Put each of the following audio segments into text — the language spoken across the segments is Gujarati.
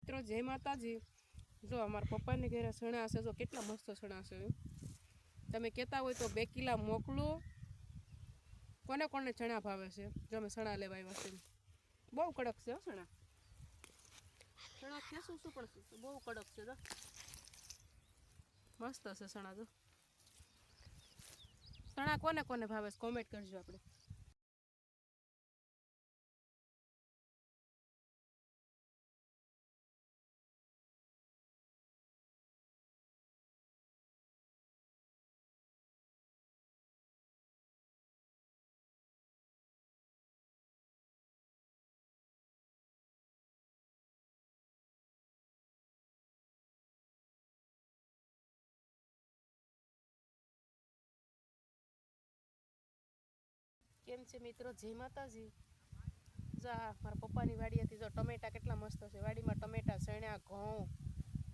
મિત્રો જય માતાજી। જો અમારા પપ્પાને ઘરે સણા છે, જો કેટલા મસ્ત સણા છે। તમે કહેતા હોય તો 2 કિલા મોકલો। કોને કોને ચણા ભાવે છે? જો અમે સણા લેવા આવ્યા છે। બહુ કડક છે સણા, સણા ખેસું શું પણ બહુ કડક છે। જો મસ્ત છે સણા। જો સણા કોને કોને ભાવે છે કોમેન્ટ કરજો આપણે। કેમ છે મિત્રો? જય માતાજી। જો મારા પપ્પાની વાડી હતી, જો ટમેટા કેટલા મસ્ત છે। વાડીમાં ટમેટા, સણા, ઘઉં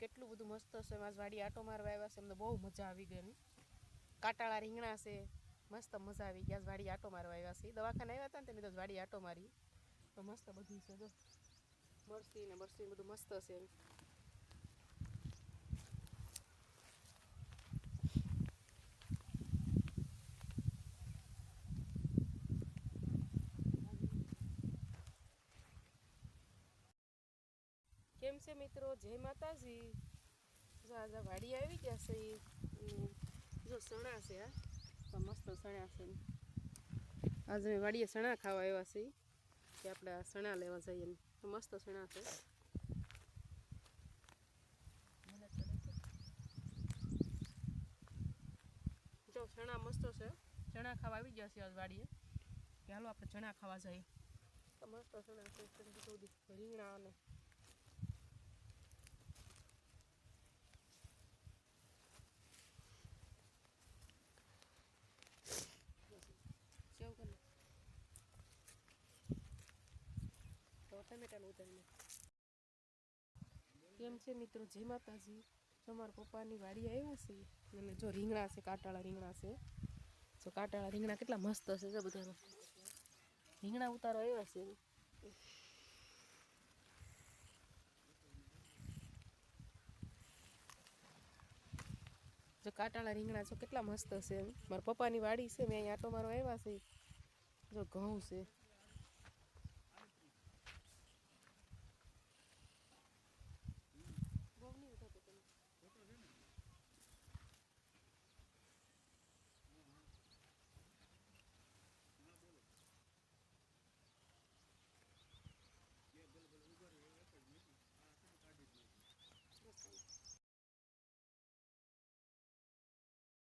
કેટલું બધું મસ્ત છે। મારી વાડી આટો મારવા આવ્યા છે, અમને બહુ મજા આવી ગઈ। કાટાળા રીંગણા છે, મસ્ત મજા આવી ગયા। વાડી આટો મારવા આવ્યા છે, દવાખાને આવ્યા હતા ને તેની તો વાડી આટો મારી તો મસ્ત બધું છે। જો મરસી ને મરસી બધું મસ્ત છે। કેમ છે મિત્રો? જય માતાજી। જો આજે વાડી આવી ગયા છે, જો સણા છે। આ મસ્ત સણા છે। આજે વાડીએ સણા ખાવા આવ્યા છે કે આપણે આ સણા લેવા જઈએ। મસ્ત સણા છે। જો ચણા મસ્ત છે, ચણા ખાવા આવી ગયા છે આજ વાડીએ કે હાલો આપણે ચણા ખાવા જઈએ। તો મસ્ત ચણા છે, રીંગણા અને ટમેટાનું ઉતારીને। કેમ છે મિત્રો? જય માતાજી। તમારા પપ્પાની વાડી આવ્યા છે અને જો રીંગણા છે, કાટાળા રીંગણા છે। જો કાટાળા રીંગણા કેટલા મસ્ત છે। જો બધા રીંગણા ઉતારો આવ્યા છે। જો કાટાળા રીંગણા જો કેટલા મસ્ત છે। મારા પપ્પાની વાડી છે, મેં અહીંયા આટો મારવા આવ્યા છે। જો ઘઉં છે,